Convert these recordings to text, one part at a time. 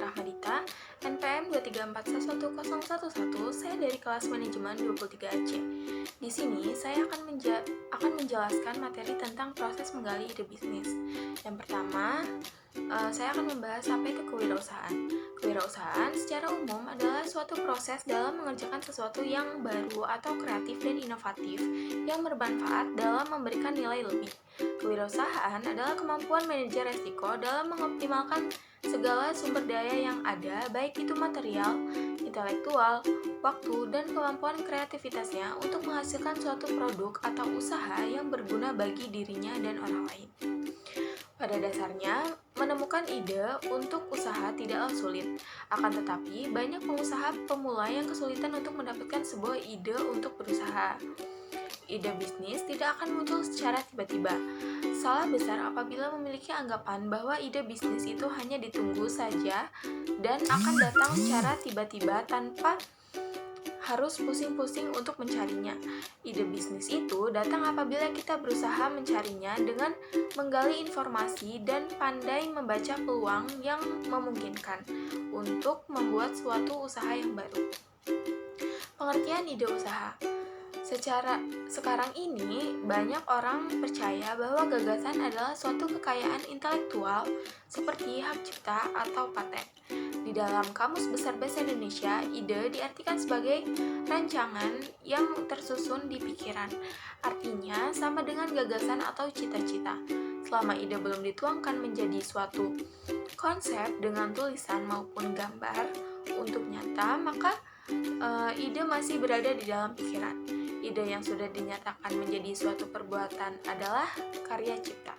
Rahmadita, NPM 234111011. Saya dari kelas manajemen 23C. Di sini saya akan menjelaskan materi tentang proses menggali ide bisnis. Yang pertama, saya akan membahas apa itu kewirausahaan. Kewirausahaan secara umum adalah suatu proses dalam mengerjakan sesuatu yang baru atau kreatif dan inovatif yang bermanfaat dalam memberikan nilai lebih. Kewirausahaan adalah kemampuan manajer resiko dalam mengoptimalkan segala sumber daya yang ada, baik itu material, intelektual, waktu, dan kemampuan kreativitasnya untuk menghasilkan suatu produk atau usaha yang berguna bagi dirinya dan orang lain. Pada dasarnya, menemukan ide untuk usaha tidaklah sulit. Akan tetapi, banyak pengusaha pemula yang kesulitan untuk mendapatkan sebuah ide untuk berusaha. Ide bisnis tidak akan muncul secara tiba-tiba. Salah besar apabila memiliki anggapan bahwa ide bisnis itu hanya ditunggu saja dan akan datang secara tiba-tiba tanpa harus pusing-pusing untuk mencarinya. Ide bisnis itu datang apabila kita berusaha mencarinya dengan menggali informasi dan pandai membaca peluang yang memungkinkan untuk membuat suatu usaha yang baru. Pengertian ide usaha. Sekarang ini, banyak orang percaya bahwa gagasan adalah suatu kekayaan intelektual seperti hak cipta atau paten. Di dalam Kamus Besar Bahasa Indonesia, ide diartikan sebagai rancangan yang tersusun di pikiran. Artinya, sama dengan gagasan atau cita-cita. Selama ide belum dituangkan menjadi suatu konsep dengan tulisan maupun gambar untuk nyata, maka ide masih berada di dalam pikiran. Ide yang sudah dinyatakan menjadi suatu perbuatan adalah karya cipta.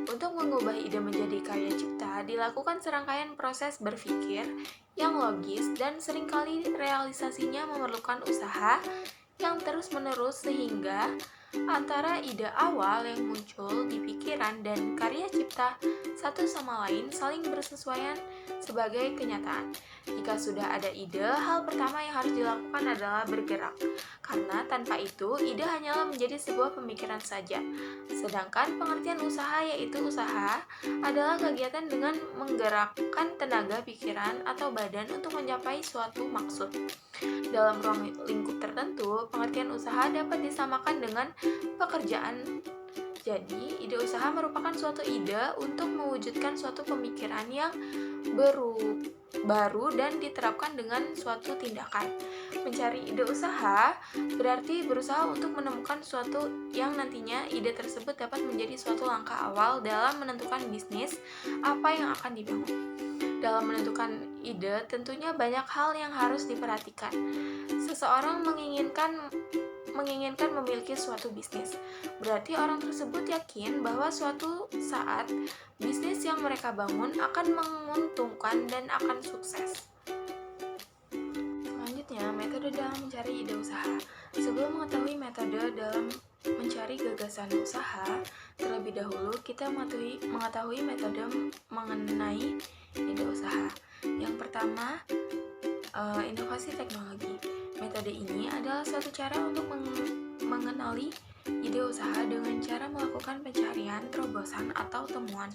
Untuk mengubah ide menjadi karya cipta, dilakukan serangkaian proses berpikir yang logis dan seringkali realisasinya memerlukan usaha yang terus-menerus sehingga antara ide awal yang muncul di pikiran dan karya cipta satu sama lain saling bersesuaian sebagai kenyataan. Jika sudah ada ide, hal pertama yang harus dilakukan adalah bergerak. Karena tanpa itu, ide hanyalah menjadi sebuah pemikiran saja. Sedangkan pengertian usaha yaitu usaha adalah kegiatan dengan menggerakkan tenaga pikiran atau badan untuk mencapai suatu maksud. Dalam ruang lingkup tertentu, pengertian usaha dapat disamakan dengan pekerjaan. Jadi, ide usaha merupakan suatu ide untuk mewujudkan suatu pemikiran yang baru dan diterapkan dengan suatu tindakan. Mencari ide usaha berarti berusaha untuk menemukan suatu yang nantinya ide tersebut dapat menjadi suatu langkah awal dalam menentukan bisnis apa yang akan dibangun. Dalam menentukan ide, tentunya banyak hal yang harus diperhatikan. Seseorang menginginkan memiliki suatu bisnis. Berarti orang tersebut yakin bahwa suatu saat bisnis yang mereka bangun akan menguntungkan dan akan sukses. Selanjutnya, metode dalam mencari ide usaha. Sebelum mengetahui metode dalam mencari gagasan usaha, terlebih dahulu kita mengetahui metode mengenai ide usaha. Yang pertama, inovasi teknologi. Metode ini adalah suatu cara untuk mengenali ide usaha dengan cara melakukan pencarian, terobosan, atau temuan,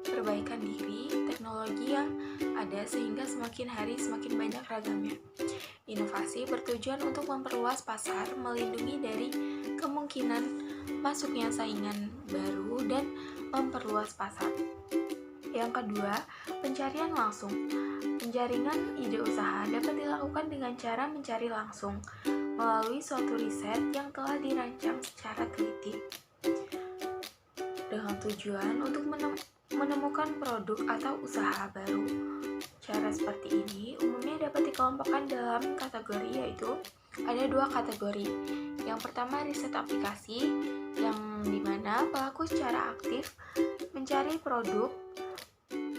perbaikan diri, teknologi yang ada sehingga semakin hari semakin banyak ragamnya. Inovasi bertujuan untuk memperluas pasar, melindungi dari kemungkinan masuknya saingan baru, dan memperluas pasar. Yang kedua, pencarian langsung. Penjaringan ide usaha dapat dilakukan dengan cara mencari langsung melalui suatu riset yang telah dirancang secara teliti dengan tujuan untuk menemukan produk atau usaha baru. Cara seperti ini umumnya dapat dikelompokkan dalam kategori, yaitu ada dua kategori. Yang pertama, riset aplikasi, yang dimana pelaku secara aktif mencari produk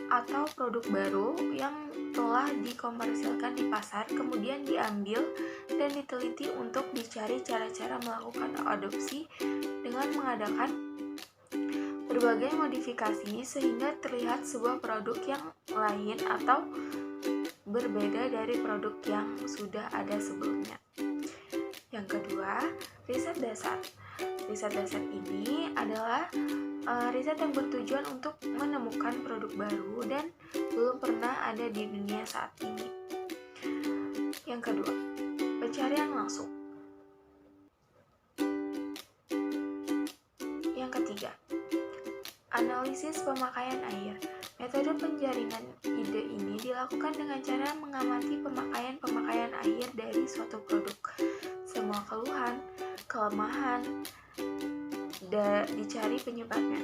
atau produk baru yang telah dikomersilkan di pasar, kemudian diambil dan diteliti untuk dicari cara-cara melakukan adopsi dengan mengadakan berbagai modifikasi sehingga terlihat sebuah produk yang lain atau berbeda dari produk yang sudah ada sebelumnya. Yang kedua, riset dasar. Riset dasar ini adalah riset yang bertujuan untuk menemukan produk baru dan belum pernah ada di dunia saat ini. Yang kedua, pencarian langsung. Yang ketiga, analisis pemakaian air. Metode penjaringan ide ini dilakukan dengan cara mengamati pemakaian air dari suatu produk. Semua keluhan, kelemahan, dicari penyebabnya.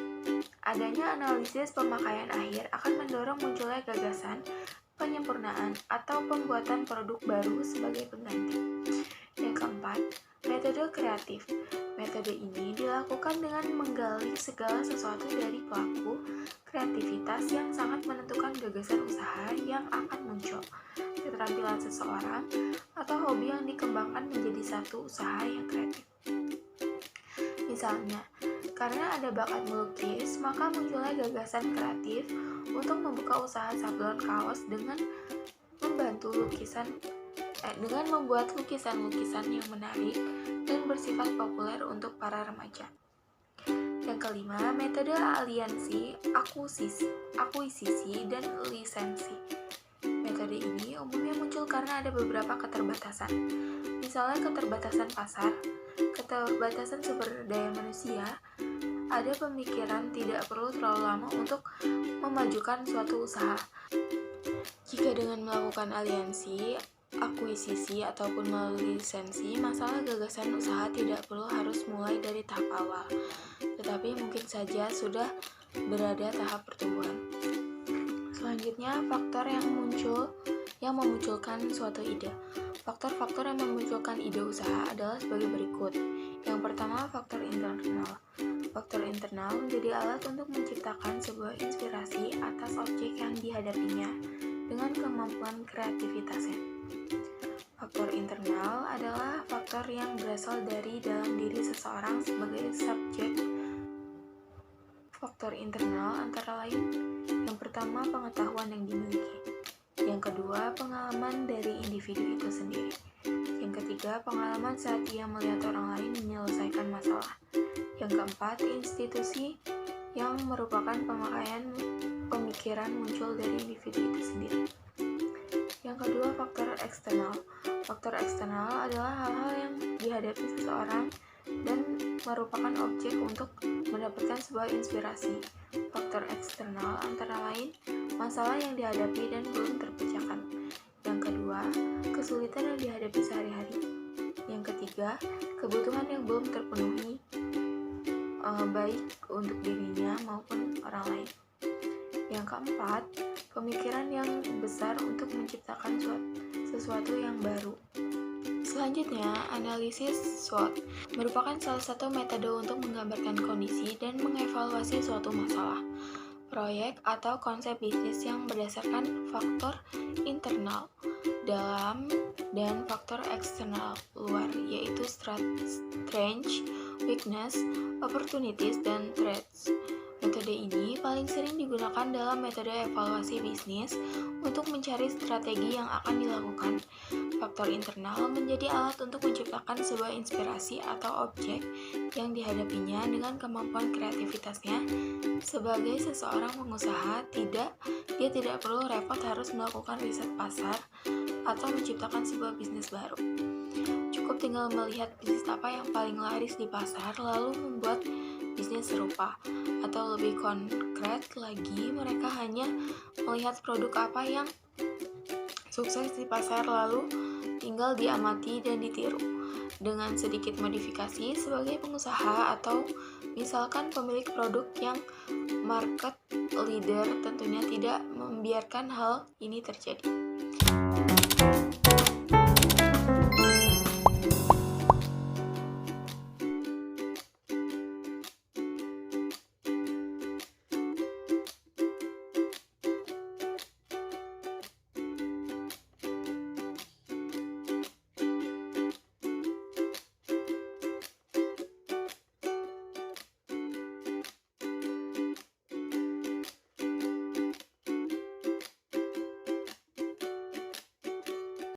Adanya analisis pemakaian air akan mendorong munculnya gagasan, penyempurnaan, atau pembuatan produk baru sebagai pengganti. Yang keempat, metode kreatif. Metode ini dilakukan dengan menggali segala sesuatu dari pelaku kreativitas yang sangat menentukan gagasan usaha yang akan muncul, keterampilan seseorang, atau hobi yang dikembangkan menjadi satu usaha yang kreatif. Misalnya, karena ada bakat melukis, maka munculnya gagasan kreatif untuk membuka usaha sablon kaos dengan membuat lukisan-lukisan yang menarik dan bersifat populer untuk para remaja. Yang kelima, metode aliansi, akuisisi, dan lisensi. Metode ini umumnya muncul karena ada beberapa keterbatasan. Misalnya keterbatasan pasar, keterbatasan sumber daya manusia, ada pemikiran tidak perlu terlalu lama untuk memajukan suatu usaha. Jika dengan melakukan aliansi, akuisisi, ataupun melisensi, masalah gagasan usaha tidak perlu harus mulai dari tahap awal, tetapi mungkin saja sudah berada tahap pertumbuhan. Selanjutnya, faktor yang memunculkan suatu ide. Faktor-faktor yang memunculkan ide usaha adalah sebagai berikut. Yang pertama, faktor internal. Faktor internal menjadi alat untuk menciptakan sebuah inspirasi atas objek yang dihadapinya dengan kemampuan kreativitasnya. Faktor internal adalah faktor yang berasal dari dalam diri seseorang sebagai subjek. Faktor internal antara lain, yang pertama, pengetahuan yang dimiliki. Yang kedua, pengalaman dari individu itu sendiri. Yang ketiga, pengalaman saat ia melihat orang lain menyelesaikan masalah. Yang keempat, institusi yang merupakan pemikiran muncul dari individu itu sendiri. Yang kedua, faktor eksternal. Faktor eksternal adalah hal-hal yang dihadapi seseorang dan merupakan objek untuk mendapatkan sebuah inspirasi. Faktor eksternal antara lain, masalah yang dihadapi dan belum terpecahkan. Yang kedua, kesulitan yang dihadapi sehari-hari. Yang ketiga, kebutuhan yang belum terpenuhi, baik untuk dirinya maupun orang lain. Yang keempat, pemikiran yang besar untuk menciptakan sesuatu yang baru. Selanjutnya, analisis SWOT merupakan salah satu metode untuk menggambarkan kondisi dan mengevaluasi suatu masalah, proyek, atau konsep bisnis yang berdasarkan faktor internal dalam dan faktor eksternal luar, yaitu strengths, weakness, opportunities, dan threats. Metode ini paling sering digunakan dalam metode evaluasi bisnis untuk mencari strategi yang akan dilakukan. Faktor internal menjadi alat untuk menciptakan sebuah inspirasi atau objek yang dihadapinya dengan kemampuan kreativitasnya. Sebagai seseorang pengusaha, dia tidak perlu repot harus melakukan riset pasar atau menciptakan sebuah bisnis baru. Cukup tinggal melihat bisnis apa yang paling laris di pasar, lalu membuat bisnis serupa. Atau lebih konkret lagi, mereka hanya melihat produk apa yang sukses di pasar, lalu tinggal diamati dan ditiru. Dengan sedikit modifikasi sebagai pengusaha atau misalkan pemilik produk yang market leader tentunya tidak membiarkan hal ini terjadi.